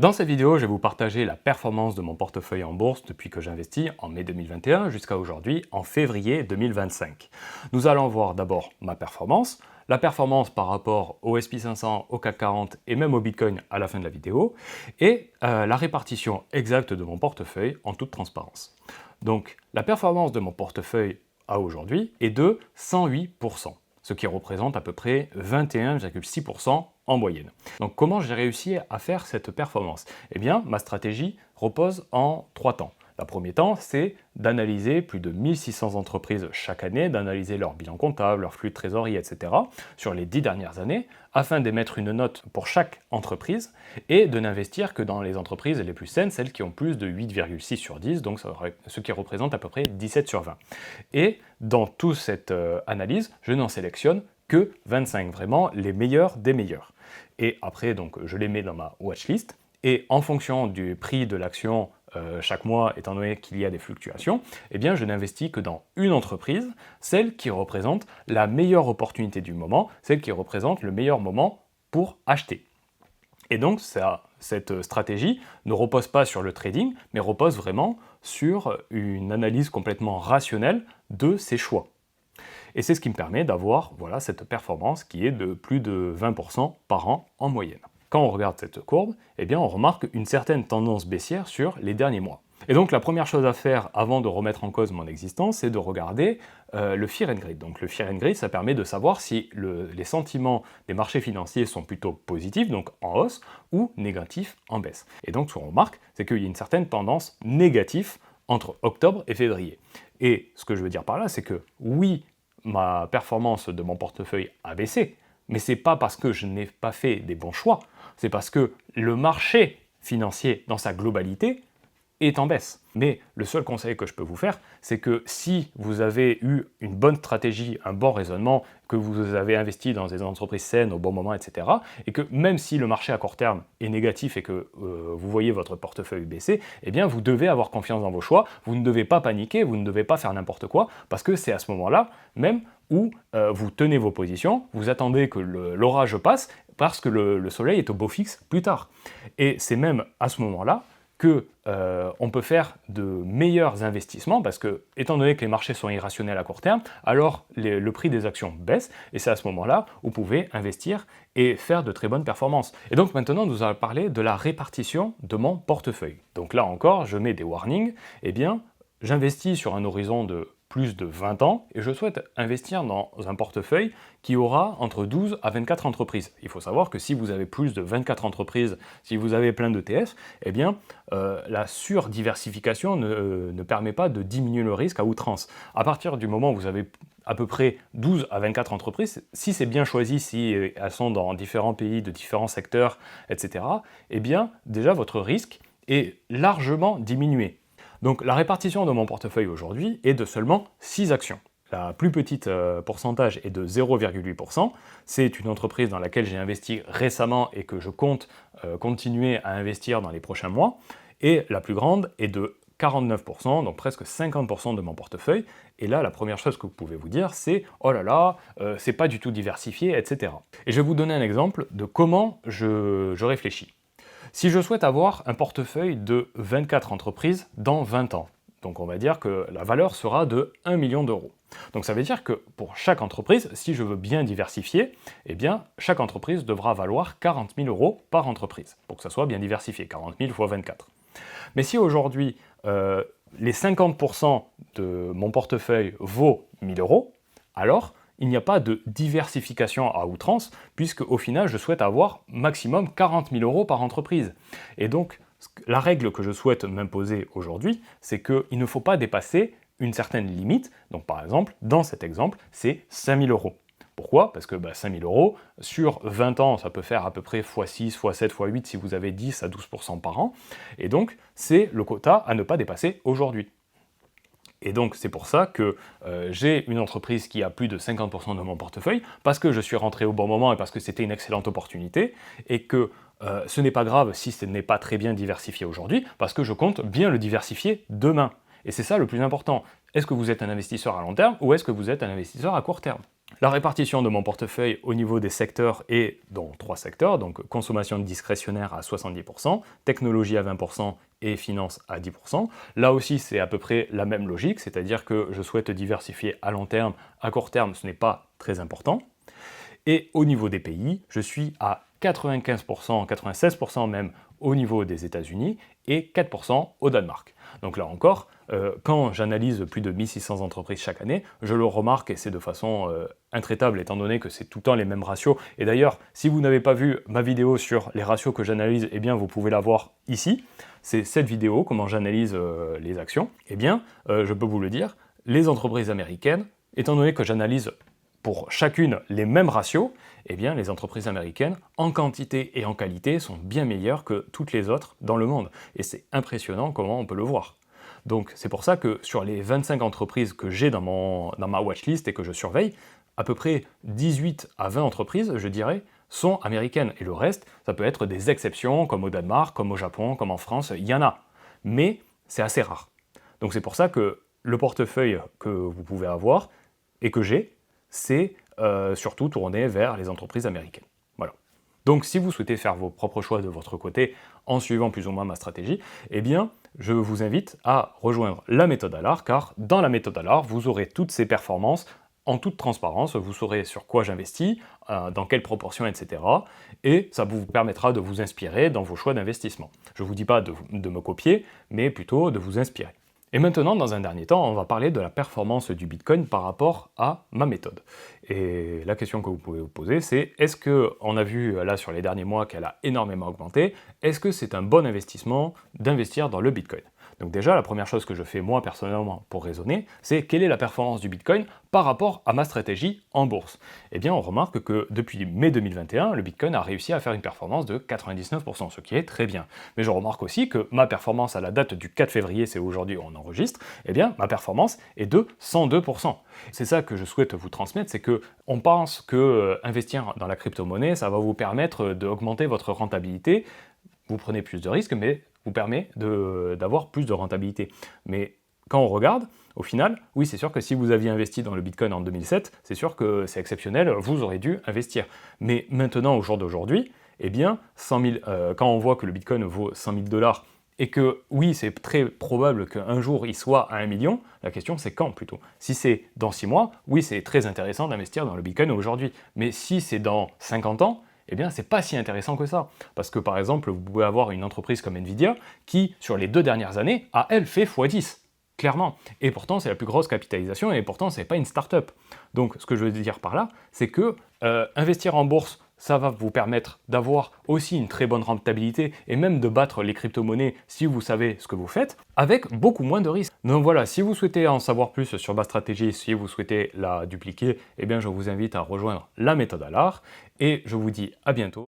Dans cette vidéo, je vais vous partager la performance de mon portefeuille en bourse depuis que j'investis en mai 2021 jusqu'à aujourd'hui en février 2025. Nous allons voir d'abord ma performance, la performance par rapport au S&P 500, au CAC 40 et même au Bitcoin à la fin de la vidéo, et la répartition exacte de mon portefeuille en toute transparence. Donc la performance de mon portefeuille à aujourd'hui est de 108%. Ce qui représente à peu près 21,6% en moyenne. Donc comment j'ai réussi à faire cette performance? Eh bien, ma stratégie repose en 3 temps. Le premier temps, c'est d'analyser plus de 1600 entreprises chaque année, d'analyser leur bilan comptable, leur flux de trésorerie, etc. sur les 10 dernières années, afin d'émettre une note pour chaque entreprise et de n'investir que dans les entreprises les plus saines, celles qui ont plus de 8,6 sur 10, donc ce qui représente à peu près 17 sur 20. Et dans toute cette analyse, je n'en sélectionne que 25, vraiment les meilleurs des meilleurs. Et après, donc, je les mets dans ma watchlist, et en fonction du prix de l'action chaque mois, étant donné qu'il y a des fluctuations, eh bien je n'investis que dans une entreprise, celle qui représente la meilleure opportunité du moment, celle qui représente le meilleur moment pour acheter. Et donc cette stratégie ne repose pas sur le trading, mais repose vraiment sur une analyse complètement rationnelle de ses choix. Et c'est ce qui me permet d'avoir cette performance qui est de plus de 20% par an en moyenne. Quand on regarde cette courbe, eh bien on remarque une certaine tendance baissière sur les derniers mois. Et donc la première chose à faire avant de remettre en cause mon existence, c'est de regarder le Fear and Greed. Donc le Fear and Greed, ça permet de savoir si les sentiments des marchés financiers sont plutôt positifs, donc en hausse, ou négatifs, en baisse. Et donc ce qu'on remarque, c'est qu'il y a une certaine tendance négative entre octobre et février. Et ce que je veux dire par là, c'est que oui, ma performance de mon portefeuille a baissé, mais c'est pas parce que je n'ai pas fait des bons choix, c'est parce que le marché financier dans sa globalité est en baisse. Mais le seul conseil que je peux vous faire, c'est que si vous avez eu une bonne stratégie, un bon raisonnement, que vous avez investi dans des entreprises saines au bon moment, etc., et que même si le marché à court terme est négatif et que vous voyez votre portefeuille baisser, eh bien vous devez avoir confiance dans vos choix, vous ne devez pas paniquer, vous ne devez pas faire n'importe quoi, parce que c'est à ce moment-là même où vous tenez vos positions, vous attendez que l'orage passe, parce que le soleil est au beau fixe plus tard. Et c'est même à ce moment-là qu'on peut faire de meilleurs investissements, parce que, étant donné que les marchés sont irrationnels à court terme, alors le prix des actions baisse, et c'est à ce moment-là où vous pouvez investir et faire de très bonnes performances. Et donc maintenant, nous allons parler de la répartition de mon portefeuille. Donc là encore, je mets des warnings, eh bien, j'investis sur un horizon de plus de 20 ans, et je souhaite investir dans un portefeuille qui aura entre 12 à 24 entreprises. Il faut savoir que si vous avez plus de 24 entreprises, si vous avez plein d'ETF, eh bien, la surdiversification ne permet pas de diminuer le risque à outrance. À partir du moment où vous avez à peu près 12 à 24 entreprises, si c'est bien choisi, si elles sont dans différents pays, de différents secteurs, etc., eh bien, déjà, votre risque est largement diminué. Donc la répartition de mon portefeuille aujourd'hui est de seulement 6 actions. La plus petite pourcentage est de 0,8%. C'est une entreprise dans laquelle j'ai investi récemment et que je compte continuer à investir dans les prochains mois. Et la plus grande est de 49%, donc presque 50% de mon portefeuille. Et là, la première chose que vous pouvez vous dire, c'est « Oh là là, c'est pas du tout diversifié, etc. » Et je vais vous donner un exemple de comment je réfléchis. Si je souhaite avoir un portefeuille de 24 entreprises dans 20 ans, donc on va dire que la valeur sera de 1 million d'euros. Donc ça veut dire que pour chaque entreprise, si je veux bien diversifier, eh bien chaque entreprise devra valoir 40 000 euros par entreprise, pour que ça soit bien diversifié, 40 000 fois 24. Mais si aujourd'hui, les 50% de mon portefeuille vaut 1 000 euros, alors il n'y a pas de diversification à outrance, puisque au final, je souhaite avoir maximum 40 000 euros par entreprise. Et donc, la règle que je souhaite m'imposer aujourd'hui, c'est qu'il ne faut pas dépasser une certaine limite. Donc par exemple, dans cet exemple, c'est 5 000 euros. Pourquoi? Parce que 5 000 euros, sur 20 ans, ça peut faire à peu près x6, x7, x8 si vous avez 10 à 12% par an. Et donc, c'est le quota à ne pas dépasser aujourd'hui. Et donc c'est pour ça que j'ai une entreprise qui a plus de 50% de mon portefeuille, parce que je suis rentré au bon moment et parce que c'était une excellente opportunité, et que ce n'est pas grave si ce n'est pas très bien diversifié aujourd'hui, parce que je compte bien le diversifier demain. Et c'est ça le plus important. Est-ce que vous êtes un investisseur à long terme ou est-ce que vous êtes un investisseur à court terme? La répartition de mon portefeuille au niveau des secteurs est dans 3 secteurs, donc consommation discrétionnaire à 70%, technologie à 20% et finance à 10%. Là aussi, c'est à peu près la même logique, c'est-à-dire que je souhaite diversifier à long terme, à court terme, ce n'est pas très important. Et au niveau des pays, je suis à 95%, 96% même au niveau des États-Unis et 4% au Danemark. Donc là encore, quand j'analyse plus de 1600 entreprises chaque année, je le remarque et c'est de façon intraitable étant donné que c'est tout le temps les mêmes ratios. Et d'ailleurs, si vous n'avez pas vu ma vidéo sur les ratios que j'analyse, eh bien vous pouvez la voir ici. C'est cette vidéo, comment j'analyse les actions. Eh bien, je peux vous le dire, les entreprises américaines, étant donné que j'analyse pour chacune les mêmes ratios, eh bien les entreprises américaines, en quantité et en qualité, sont bien meilleures que toutes les autres dans le monde. Et c'est impressionnant comment on peut le voir. Donc c'est pour ça que sur les 25 entreprises que j'ai dans ma watchlist et que je surveille, à peu près 18 à 20 entreprises, je dirais, sont américaines. Et le reste, ça peut être des exceptions, comme au Danemark, comme au Japon, comme en France, il y en a. Mais c'est assez rare. Donc c'est pour ça que le portefeuille que vous pouvez avoir et que j'ai, c'est surtout tourné vers les entreprises américaines. Voilà. Donc si vous souhaitez faire vos propres choix de votre côté en suivant plus ou moins ma stratégie, eh bien je vous invite à rejoindre la méthode ALAR, car dans la méthode ALAR, vous aurez toutes ces performances en toute transparence, vous saurez sur quoi j'investis, dans quelle proportion, etc. Et ça vous permettra de vous inspirer dans vos choix d'investissement. Je ne vous dis pas de me copier, mais plutôt de vous inspirer. Et maintenant, dans un dernier temps, on va parler de la performance du Bitcoin par rapport à ma méthode. Et la question que vous pouvez vous poser, c'est est-ce qu'on a vu là sur les derniers mois qu'elle a énormément augmenté? Est-ce que c'est un bon investissement d'investir dans le Bitcoin? Donc déjà, la première chose que je fais moi personnellement pour raisonner, c'est quelle est la performance du Bitcoin par rapport à ma stratégie en bourse. Eh bien, on remarque que depuis mai 2021, le Bitcoin a réussi à faire une performance de 99%, ce qui est très bien. Mais je remarque aussi que ma performance à la date du 4 février, c'est aujourd'hui où on enregistre, eh bien, ma performance est de 102%. C'est ça que je souhaite vous transmettre, c'est que on pense que investir dans la crypto-monnaie, ça va vous permettre d'augmenter votre rentabilité. Vous prenez plus de risques, mais vous permet d'avoir plus de rentabilité. Mais quand on regarde, au final, oui, c'est sûr que si vous aviez investi dans le Bitcoin en 2007, c'est sûr que c'est exceptionnel, vous aurez dû investir. Mais maintenant, au jour d'aujourd'hui, eh bien, quand on voit que le Bitcoin vaut 100 000 $ et que, oui, c'est très probable qu'un jour il soit à 1 million, la question c'est quand plutôt. Si c'est dans 6 mois, oui, c'est très intéressant d'investir dans le Bitcoin aujourd'hui. Mais si c'est dans 50 ans, eh bien, c'est pas si intéressant que ça. Parce que, par exemple, vous pouvez avoir une entreprise comme Nvidia qui, sur les 2 dernières années, a, elle, fait x10. Clairement. Et pourtant, c'est la plus grosse capitalisation et pourtant, c'est pas une start-up. Donc, ce que je veux dire par là, c'est que investir en bourse, ça va vous permettre d'avoir aussi une très bonne rentabilité et même de battre les crypto-monnaies si vous savez ce que vous faites, avec beaucoup moins de risques. Donc voilà, si vous souhaitez en savoir plus sur ma stratégie, si vous souhaitez la dupliquer, eh bien je vous invite à rejoindre la méthode ALAR et je vous dis à bientôt.